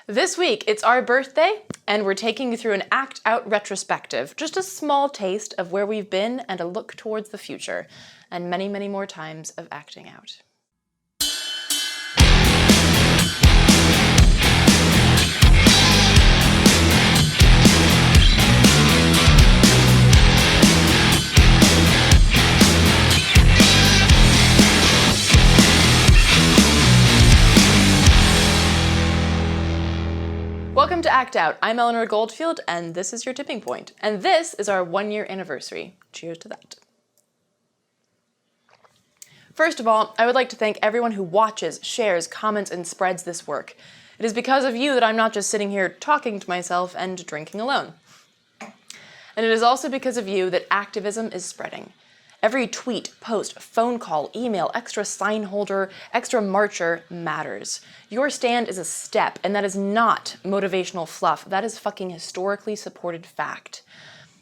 This week, it's our birthday, and we're taking you through an Act Out retrospective, just a small taste of where we've been and a look towards the future, and many, many more times of acting out. Welcome to Act Out. I'm Eleanor Goldfield, and this is your tipping point. And this is our 1-year anniversary. Cheers to that. First of all, I would like to thank everyone who watches, shares, comments, and spreads this work. It is because of you that I'm not just sitting here talking to myself and drinking alone. And it is also because of you that activism is spreading. Every tweet, post, phone call, email, extra sign holder, extra marcher matters. Your stand is a step, and that is not motivational fluff. That is fucking historically supported fact.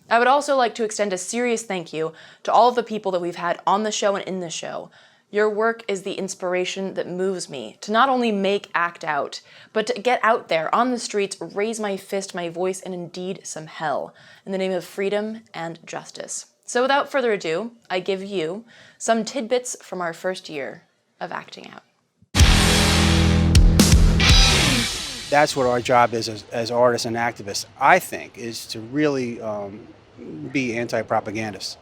I would also like to extend a serious thank you to all of the people that we've had on the show and in the show. Your work is the inspiration that moves me to not only make Act Out, but to get out there on the streets, raise my fist, my voice, and indeed some hell in the name of freedom and justice. So without further ado, I give you some tidbits from our first year of acting out. That's what our job is as artists and activists, I think, is to really be anti-propagandists.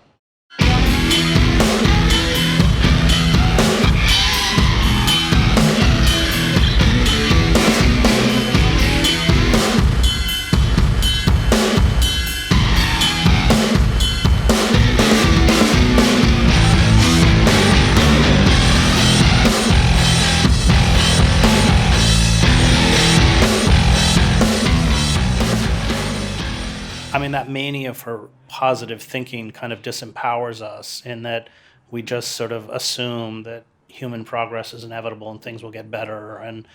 I mean, that mania for positive thinking kind of disempowers us in that we just sort of assume that human progress is inevitable and things will get better. And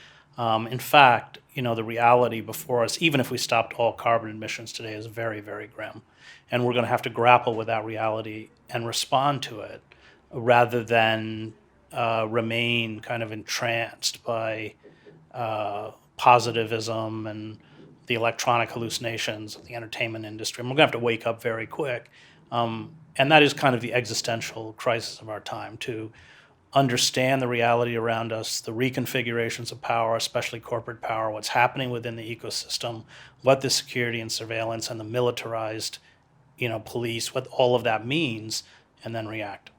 in fact, the reality before us, even if we stopped all carbon emissions today, is very, very grim. And we're going to have to grapple with that reality and respond to it rather than remain kind of entranced by positivism and the electronic hallucinations of the entertainment industry. And we're going to have to wake up very quick. And that is kind of the existential crisis of our time, to understand the reality around us, the reconfigurations of power, especially corporate power, what's happening within the ecosystem, what the security and surveillance and the militarized, police, what all of that means, and then react.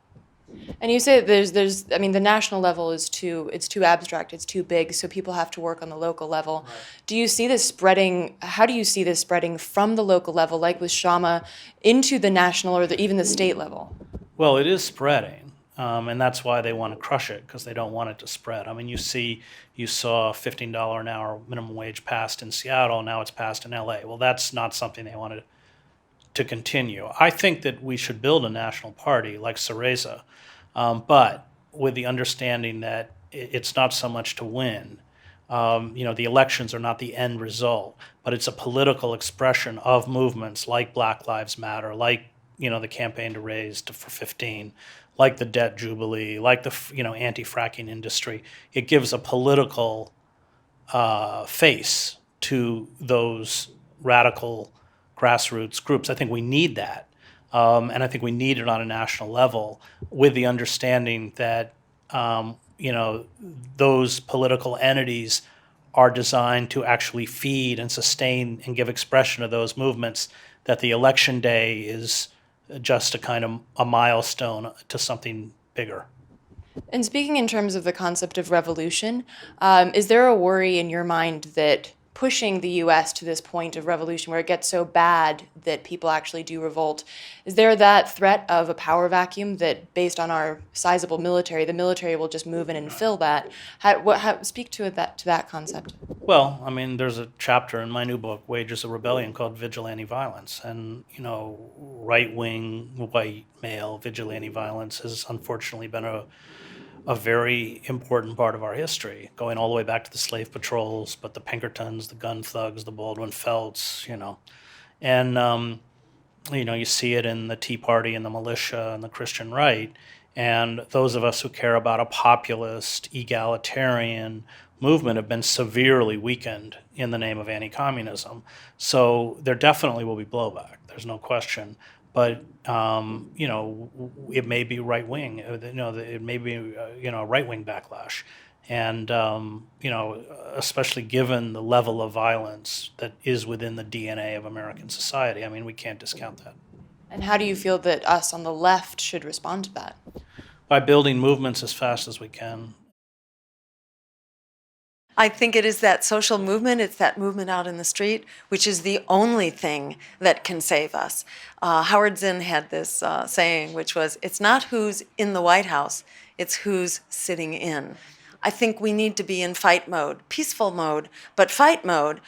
And you say the national level is too abstract, it's too big, so people have to work on the local level. Right. Do you see this spreading, how do you see this spreading from the local level, like with Shamell, into the national or even the state level? Well, it is spreading, and that's why they want to crush it, because they don't want it to spread. I mean, you saw $15 an hour minimum wage passed in Seattle, now it's passed in LA. Well, that's not something they wanted to continue. I think that we should build a national party like Syriza, but with the understanding that it's not so much to win. The elections are not the end result, but it's a political expression of movements like Black Lives Matter, like the campaign to raise for 15, like the debt jubilee, like the anti-fracking industry. It gives a political face to those radical grassroots groups. I think we need that. And I think we need it on a national level with the understanding that, those political entities are designed to actually feed and sustain and give expression to those movements, that the election day is just a kind of a milestone to something bigger. And speaking in terms of the concept of revolution, is there a worry in your mind that pushing the U.S. to this point of revolution where it gets so bad that people actually do revolt, is there that threat of a power vacuum that, based on our sizable military, the military will just move in and fill that? Speak to that concept. Well, I mean, there's a chapter in my new book, Wages of Rebellion, called Vigilante Violence. And, right-wing, white, male vigilante violence has unfortunately been a very important part of our history, going all the way back to the slave patrols, but the Pinkertons, the gun thugs, the Baldwin Felts, And, you see it in the Tea Party and the militia and the Christian right. And those of us who care about a populist, egalitarian, movement have been severely weakened in the name of anti-communism. So there definitely will be blowback. There's no question. But it may be right wing. It may be a right wing backlash, and especially given the level of violence that is within the DNA of American society. I mean, we can't discount that. And how do you feel that us on the left should respond to that? By building movements as fast as we can. I think it is that social movement, it's that movement out in the street, which is the only thing that can save us. Howard Zinn had this saying, which was, it's not who's in the White House, it's who's sitting in. I think we need to be in fight mode, peaceful mode, but fight mode,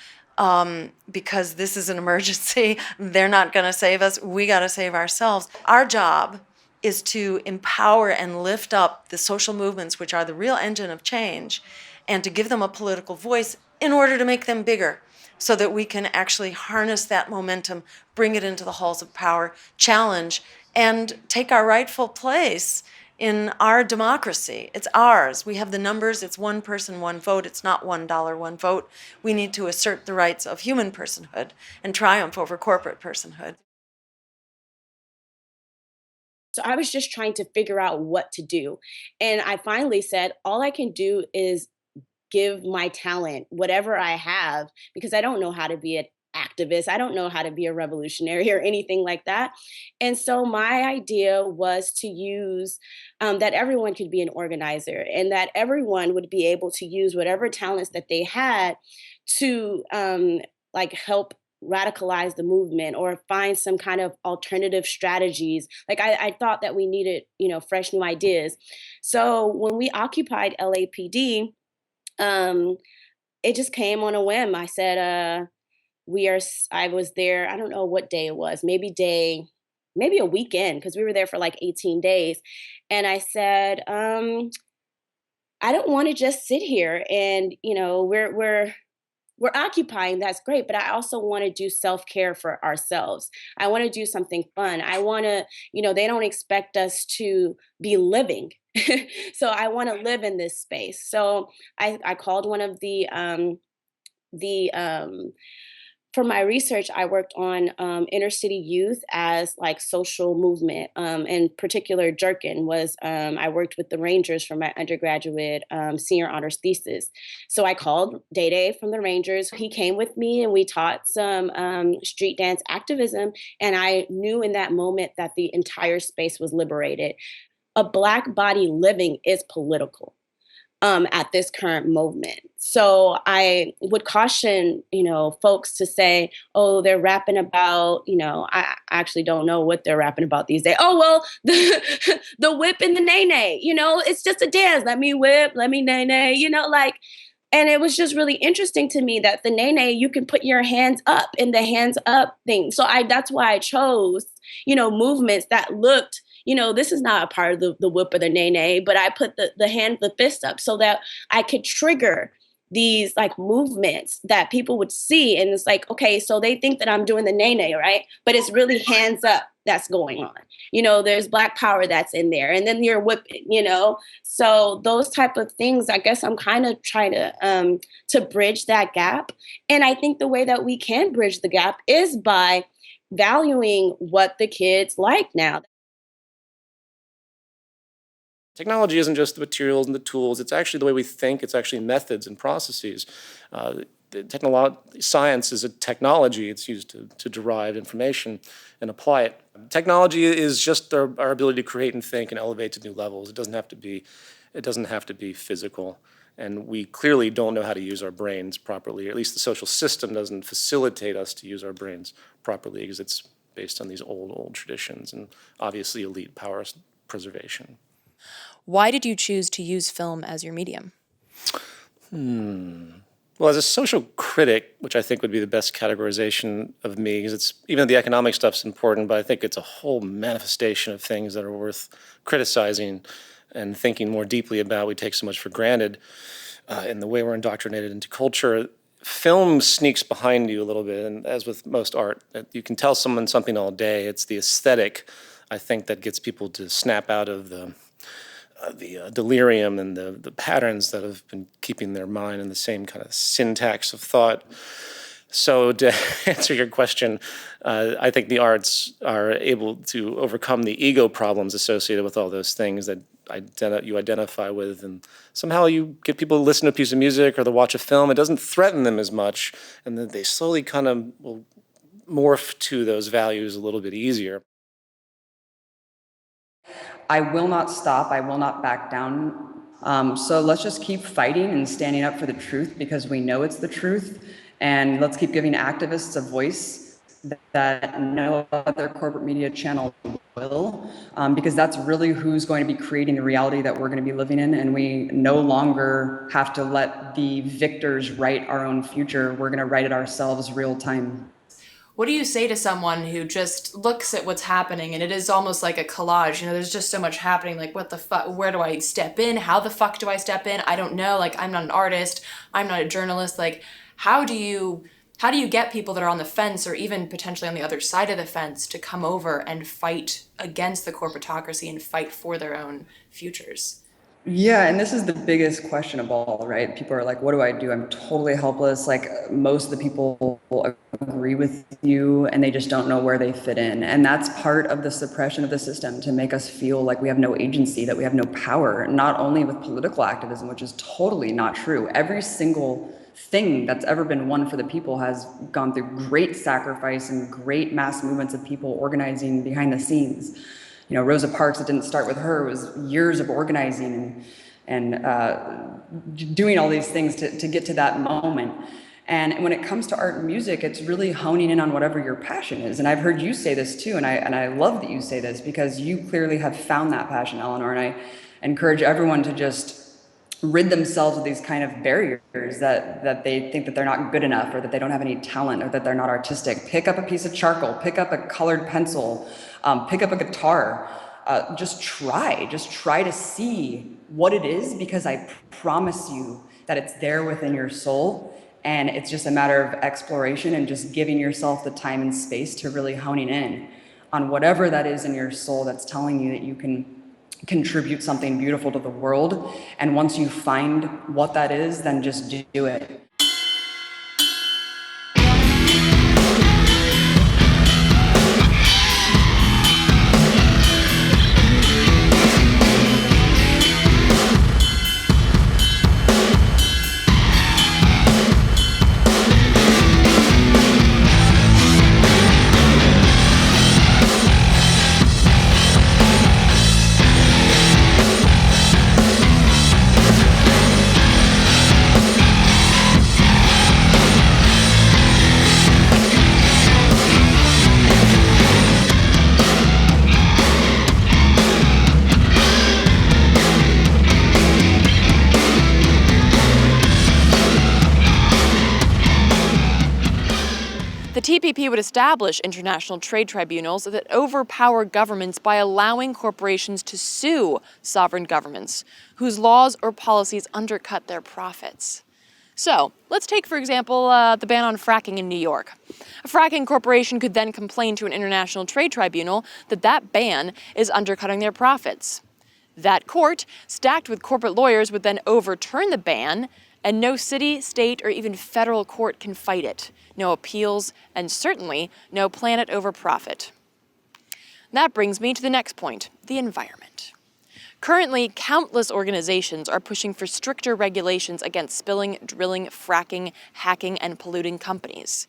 because this is an emergency. They're not going to save us. We got to save ourselves. Our job is to empower and lift up the social movements, which are the real engine of change, and to give them a political voice in order to make them bigger, so that we can actually harness that momentum, bring it into the halls of power, challenge, and take our rightful place in our democracy. It's ours. We have the numbers. It's one person, one vote. It's not $1, one vote. We need to assert the rights of human personhood and triumph over corporate personhood. So I was just trying to figure out what to do. And I finally said, all I can do is give my talent, whatever I have, because I don't know how to be an activist. I don't know how to be a revolutionary or anything like that. And so my idea was to use that everyone could be an organizer, and that everyone would be able to use whatever talents that they had to help radicalize the movement or find some kind of alternative strategies. Like I thought that we needed, fresh new ideas. So when we occupied LAPD, it just came on a whim. I said, I was there, I don't know what day it was, maybe a weekend, because we were there for like 18 days. And I said, I don't want to just sit here and, we're occupying, that's great, but I also want to do self-care for ourselves. I want to do something fun. I want to, they don't expect us to be living. So I want to live in this space. So I called one of for my research, I worked on inner city youth as like social movement. In particular, Jerkin was, I worked with the Rangers for my undergraduate senior honors thesis. So I called Day from the Rangers. He came with me and we taught some street dance activism. And I knew in that moment that the entire space was liberated. A Black body living is political. At this current moment. So I would caution, folks to say, oh, they're rapping about, I actually don't know what they're rapping about these days. Oh, well, the whip and the nay-nay, it's just a dance. Let me whip, let me nay-nay, and it was just really interesting to me that the nay-nay, you can put your hands up in the hands up thing. So that's why I chose, movements that looked, this is not a part of the whip or the nay-nay, but I put the fist up so that I could trigger these like movements that people would see. And it's like, okay, so they think that I'm doing the nay-nay, right? But it's really hands up that's going on. There's Black power that's in there. And then you're whipping, So those type of things, I guess I'm kind of trying to bridge that gap. And I think the way that we can bridge the gap is by valuing what the kids like now. Technology isn't just the materials and the tools, it's actually the way we think, it's actually methods and processes. Science is a technology, it's used to derive information and apply it. Technology is just our ability to create and think and elevate to new levels. It doesn't have to be physical. And we clearly don't know how to use our brains properly, or at least the social system doesn't facilitate us to use our brains properly because it's based on these old traditions and obviously elite power preservation. Why did you choose to use film as your medium? Well, as a social critic, which I think would be the best categorization of me, because it's even though the economic stuff's important, but I think it's a whole manifestation of things that are worth criticizing and thinking more deeply about. We take so much for granted in the way we're indoctrinated into culture. Film sneaks behind you a little bit, and as with most art, you can tell someone something all day. It's the aesthetic, I think, that gets people to snap out of the delirium and the patterns that have been keeping their mind in the same kind of syntax of thought. So to answer your question, I think the arts are able to overcome the ego problems associated with all those things that you identify with, and somehow you get people to listen to a piece of music or to watch a film. It doesn't threaten them as much, and then they slowly kind of will morph to those values a little bit easier. I will not stop. I will not back down. So let's just keep fighting and standing up for the truth because we know it's the truth. And let's keep giving activists a voice that no other corporate media channel will, because that's really who's going to be creating the reality that we're going to be living in. And we no longer have to let the victors write our own future. We're going to write it ourselves real time. What do you say to someone who just looks at what's happening and it is almost like a collage? You know, there's just so much happening. Like, what the fuck? Where do I step in? How the fuck do I step in? I don't know. Like, I'm not an artist. I'm not a journalist. Like, how do you get people that are on the fence or even potentially on the other side of the fence to come over and fight against the corporatocracy and fight for their own futures? Yeah, and this is the biggest question of all, right? People are like, what do I do? I'm totally helpless. Like, most of the people will agree with you and they just don't know where they fit in. And that's part of the suppression of the system, to make us feel like we have no agency, that we have no power, not only with political activism, which is totally not true. Every single thing that's ever been won for the people has gone through great sacrifice and great mass movements of people organizing behind the scenes. You know, Rosa Parks, it didn't start with her. It was years of organizing and doing all these things to get to that moment. And when it comes to art and music, it's really honing in on whatever your passion is. And I've heard you say this too, and I love that you say this, because you clearly have found that passion, Eleanor, and I encourage everyone to just rid themselves of these kind of barriers that they think that they're not good enough, or that they don't have any talent, or that they're not artistic. Pick up a piece of charcoal, pick up a colored pencil, pick up a guitar. Just try to see what it is, because I promise you that it's there within your soul. And it's just a matter of exploration and just giving yourself the time and space to really honing in on whatever that is in your soul that's telling you that you can contribute something beautiful to the world. And once you find what that is, then just do it. The TPP would establish international trade tribunals that overpower governments by allowing corporations to sue sovereign governments whose laws or policies undercut their profits. So, let's take, for example, the ban on fracking in New York. A fracking corporation could then complain to an international trade tribunal that that ban is undercutting their profits. That court, stacked with corporate lawyers, would then overturn the ban, and no city, state, or even federal court can fight it. No appeals, and certainly no planet over profit. That brings me to the next point, the environment. Currently, countless organizations are pushing for stricter regulations against spilling, drilling, fracking, hacking, and polluting companies.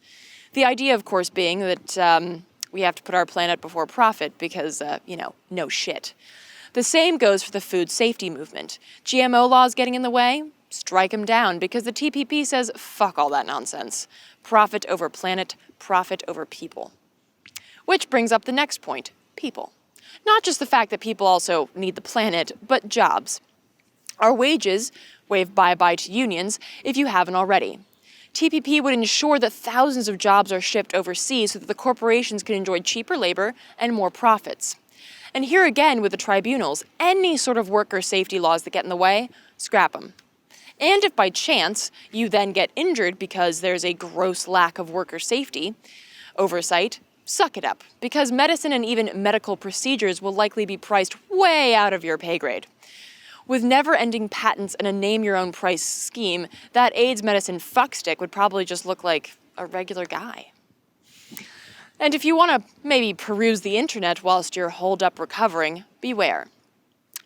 The idea, of course, being that we have to put our planet before profit because, no shit. The same goes for the food safety movement. GMO laws getting in the way? Strike them down, because the TPP says fuck all that nonsense. Profit over planet, profit over people. Which brings up the next point, people. Not just the fact that people also need the planet, but jobs. Our wages, wave bye-bye to unions if you haven't already. TPP would ensure that thousands of jobs are shipped overseas so that the corporations can enjoy cheaper labor and more profits. And here again with the tribunals, any sort of worker safety laws that get in the way, scrap them. And if by chance you then get injured because there's a gross lack of worker safety oversight, suck it up, because medicine and even medical procedures will likely be priced way out of your pay grade. With never-ending patents and a name-your-own-price scheme, that AIDS medicine fuckstick would probably just look like a regular guy. And if you want to maybe peruse the internet whilst you're holed up recovering, beware.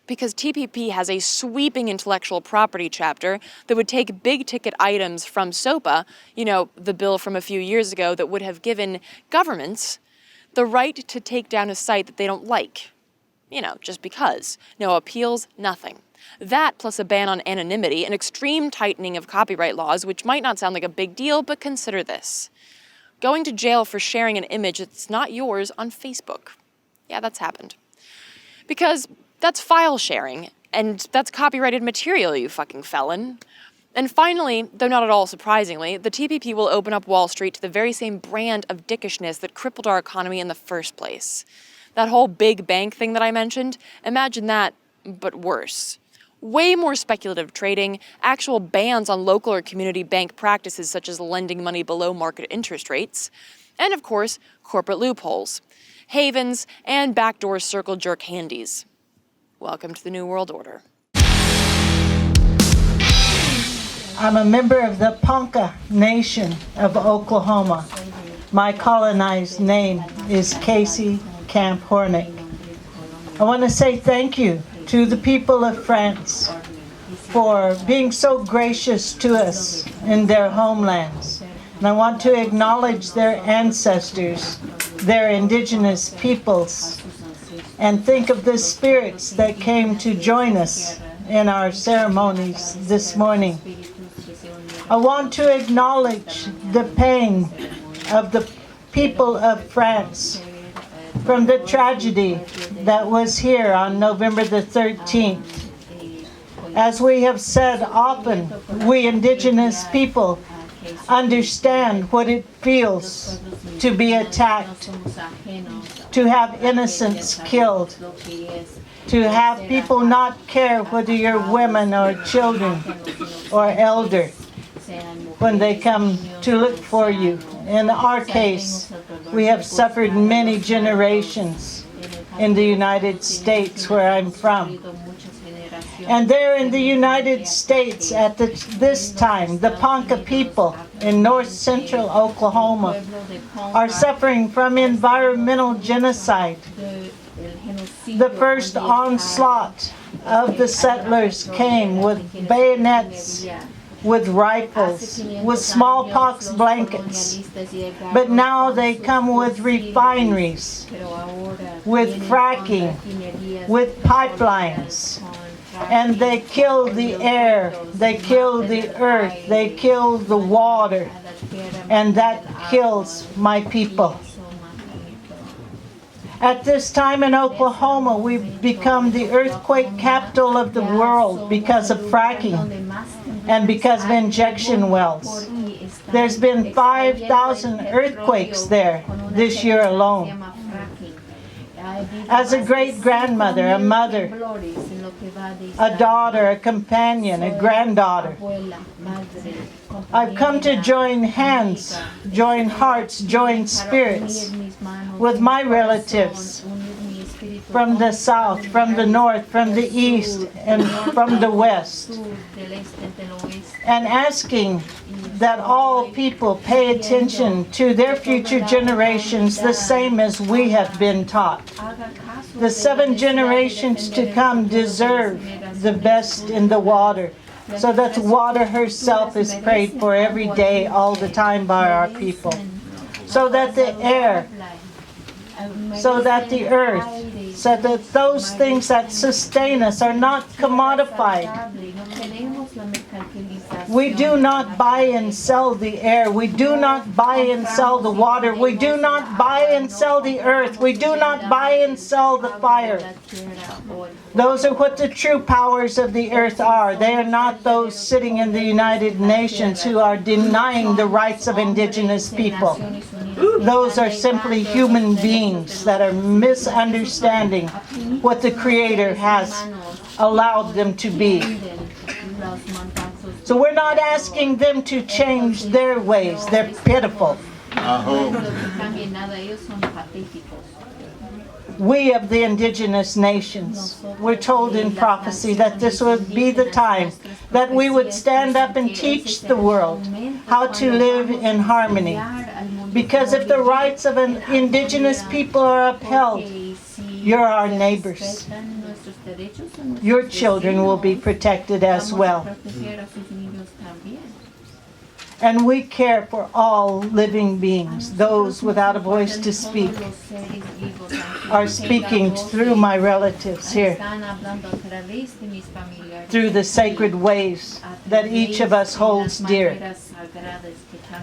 Because TPP has a sweeping intellectual property chapter that would take big-ticket items from SOPA, the bill from a few years ago that would have given governments the right to take down a site that they don't like. Just because. No appeals, nothing. That plus a ban on anonymity, an extreme tightening of copyright laws, which might not sound like a big deal, but consider this. Going to jail for sharing an image that's not yours on Facebook. Yeah, that's happened. Because that's file sharing, and that's copyrighted material, you fucking felon. And finally, though not at all surprisingly, the TPP will open up Wall Street to the very same brand of dickishness that crippled our economy in the first place. That whole big bank thing that I mentioned, imagine that, but worse. Way more speculative trading, actual bans on local or community bank practices such as lending money below market interest rates, and of course, corporate loopholes, havens, and backdoor circle jerk handies. Welcome to the New World Order. I'm a member of the Ponca Nation of Oklahoma. My colonized name is Casey Camp Hornick. I want to say thank you to the people of France for being so gracious to us in their homelands. And I want to acknowledge their ancestors, their indigenous peoples, and think of the spirits that came to join us in our ceremonies this morning. I want to acknowledge the pain of the people of France from the tragedy that was here on November the 13th. As we have said often, we indigenous people understand what it feels to be attacked, to have innocents killed, to have people not care whether you're women or children or elder when they come to look for you. In our case, we have suffered many generations in the United States where I'm from. And there in the United States at this time, the Ponca people in north central Oklahoma are suffering from environmental genocide. The first onslaught of the settlers came with bayonets, with rifles, with smallpox blankets. But now they come with refineries, with fracking, with pipelines. And they kill the air, they kill the earth, they kill the water. And that kills my people. At this time in Oklahoma, we've become the earthquake capital of the world because of fracking and because of injection wells. There's been 5,000 earthquakes there this year alone. As a great-grandmother, a mother, a daughter, a companion, a granddaughter, I've come to join hands, join hearts, join spirits with my relatives from the south, from the north, from the east, and from the west, and asking that all people pay attention to their future generations the same as we have been taught. The 7 generations to come deserve the best in the water, so that the water herself is prayed for every day, all the time by our people, so that the air, so that the earth, so that those things that sustain us are not commodified. We do not buy and sell the air. We do not buy and sell the water. We do not buy and sell the earth. We do not buy and sell the fire. Those are what the true powers of the earth are. They are not those sitting in the United Nations who are denying the rights of indigenous people. Those are simply human beings that are misunderstanding what the Creator has allowed them to be. So we're not asking them to change their ways. They're pitiful. We of the indigenous nations were told in prophecy that this would be the time that we would stand up and teach the world how to live in harmony. Because if the rights of an indigenous people are upheld, you're our neighbors. Your children will be protected as well. And we care for all living beings. Those without a voice to speak are speaking through my relatives here, through the sacred ways that each of us holds dear.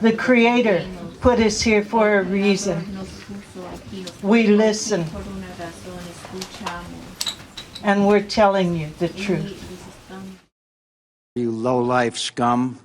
The Creator put us here for a reason. We listen, and we're telling you the truth. You low-life scum.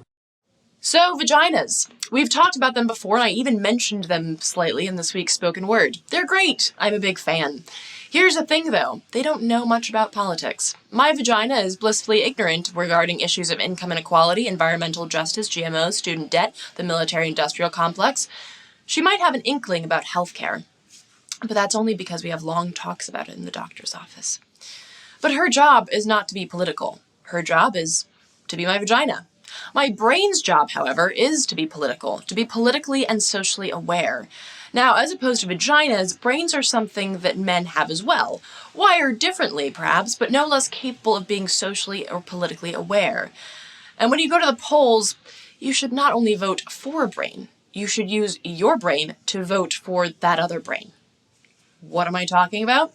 So, vaginas. We've talked about them before, and I even mentioned them slightly in this week's spoken word. They're great. I'm a big fan. Here's the thing, though. They don't know much about politics. My vagina is blissfully ignorant regarding issues of income inequality, environmental justice, GMOs, student debt, the military-industrial complex. She might have an inkling about healthcare, but that's only because we have long talks about it in the doctor's office. But her job is not to be political. Her job is to be my vagina. My brain's job, however, is to be political, to be politically and socially aware. Now, as opposed to vaginas, brains are something that men have as well, wired differently, perhaps, but no less capable of being socially or politically aware. And when you go to the polls, you should not only vote for a brain, you should use your brain to vote for that other brain. What am I talking about?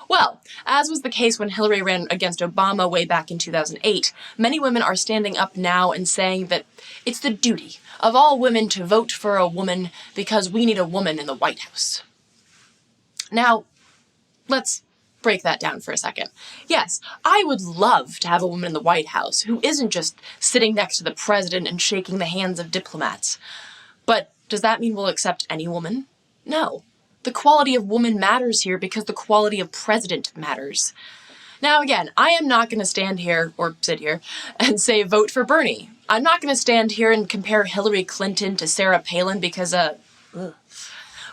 Well, as was the case when Hillary ran against Obama way back in 2008, many women are standing up now and saying that it's the duty of all women to vote for a woman because we need a woman in the White House. Now, let's break that down for a second. Yes, I would love to have a woman in the White House who isn't just sitting next to the president and shaking the hands of diplomats. But does that mean we'll accept any woman? No. The quality of woman matters here because the quality of president matters. Now again, I am not going to stand here, or sit here, and say vote for Bernie. I'm not going to stand here and compare Hillary Clinton to Sarah Palin because, But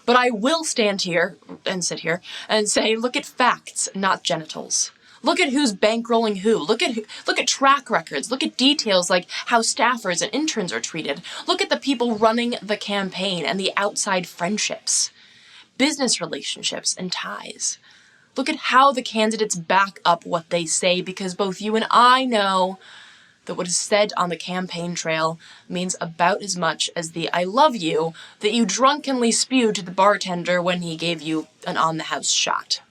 I will stand here, and sit here, and say look at facts, not genitals. Look at who's bankrolling who. Look at track records. Look at details like how staffers and interns are treated. Look at the people running the campaign and the outside friendships. Business relationships and ties. Look at how the candidates back up what they say, because both you and I know that what is said on the campaign trail means about as much as the I love you that you drunkenly spewed to the bartender when he gave you an on-the-house shot.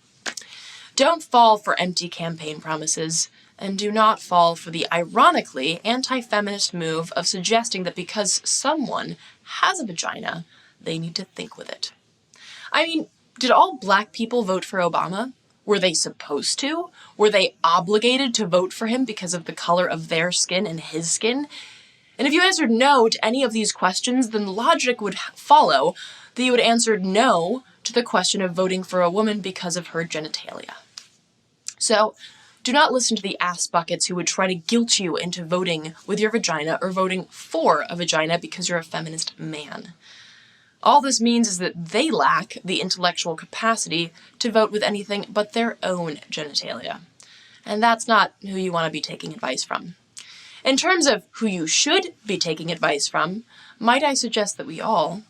Don't fall for empty campaign promises, and do not fall for the ironically anti-feminist move of suggesting that because someone has a vagina, they need to think with it. I mean, did all black people vote for Obama? Were they supposed to? Were they obligated to vote for him because of the color of their skin and his skin? And if you answered no to any of these questions, then logic would follow that you would answer no to the question of voting for a woman because of her genitalia. So, do not listen to the ass buckets who would try to guilt you into voting with your vagina or voting for a vagina because you're a feminist man. All this means is that they lack the intellectual capacity to vote with anything but their own genitalia. And that's not who you want to be taking advice from. In terms of who you should be taking advice from, might I suggest that we all...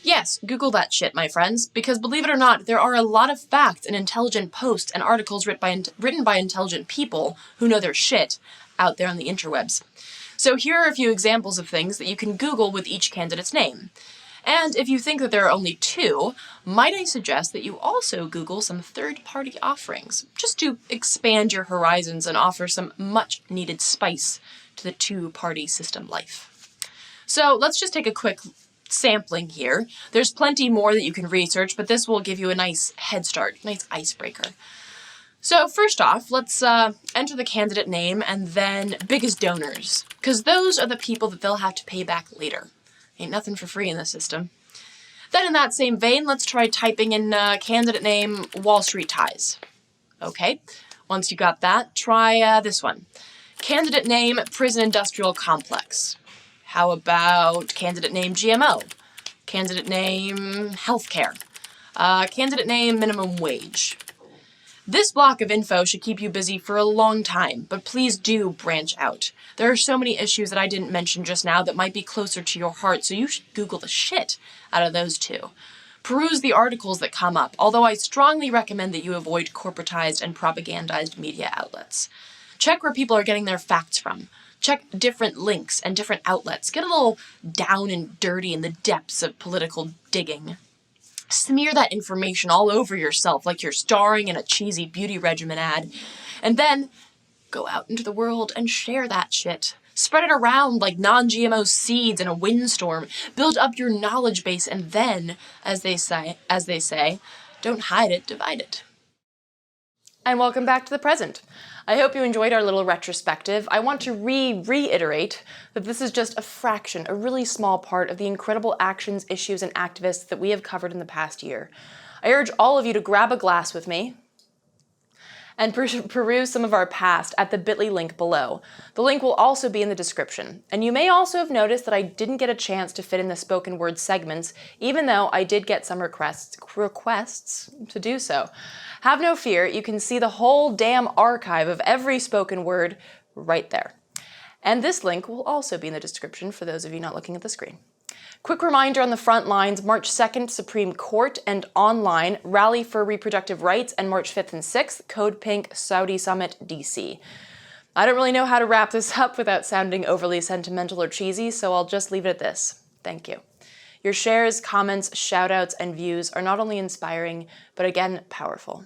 Yes, Google that shit, my friends, because believe it or not, there are a lot of facts and intelligent posts and articles written by intelligent people who know their shit out there on the interwebs. So here are a few examples of things that you can Google with each candidate's name. And if you think that there are only two, might I suggest that you also Google some third-party offerings, just to expand your horizons and offer some much-needed spice to the two-party system life. So let's just take a quick sampling here. There's plenty more that you can research, but this will give you a nice head start, nice icebreaker. So first off, let's enter the candidate name and then biggest donors, because those are the people that they'll have to pay back later. Ain't nothing for free in this system. Then in that same vein, let's try typing in candidate name Wall Street ties. Okay, once you got that, try this one. Candidate name Prison Industrial Complex. How about candidate name GMO? Candidate name, healthcare. Candidate name, minimum wage. This block of info should keep you busy for a long time, but please do branch out. There are so many issues that I didn't mention just now that might be closer to your heart, so you should Google the shit out of those two. Peruse the articles that come up, although I strongly recommend that you avoid corporatized and propagandized media outlets. Check where people are getting their facts from. Check different links and different outlets. Get a little down and dirty in the depths of political digging. Smear that information all over yourself like you're starring in a cheesy beauty regimen ad. And then go out into the world and share that shit. Spread it around like non-GMO seeds in a windstorm. Build up your knowledge base and then, as they say, don't hide it, divide it. And welcome back to the present. I hope you enjoyed our little retrospective. I want to reiterate that this is just a fraction, a really small part of the incredible actions, issues, and activists that we have covered in the past year. I urge all of you to grab a glass with me and peruse some of our past at the bit.ly link below. The link will also be in the description. And you may also have noticed that I didn't get a chance to fit in the spoken word segments, even though I did get some requests to do so. Have no fear, you can see the whole damn archive of every spoken word right there. And this link will also be in the description for those of you not looking at the screen. Quick reminder on the front lines, March 2nd, Supreme Court and online, Rally for Reproductive Rights, and March 5th and 6th, Code Pink, Saudi Summit, DC. I don't really know how to wrap this up without sounding overly sentimental or cheesy, so I'll just leave it at this. Thank you. Your shares, comments, shoutouts, and views are not only inspiring, but again, powerful.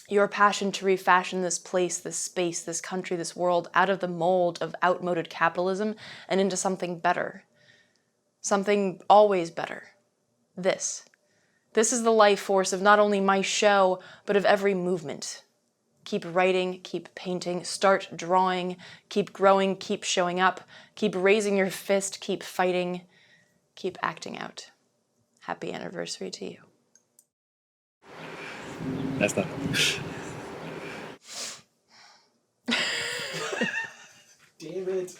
Your passion to refashion this place, this space, this country, this world out of the mold of outmoded capitalism and into something better. Something always better. This. This is the life force of not only my show, but of every movement. Keep writing, keep painting, start drawing, keep growing, keep showing up, keep raising your fist, keep fighting, keep acting out. Happy anniversary to you. That's not. Damn it.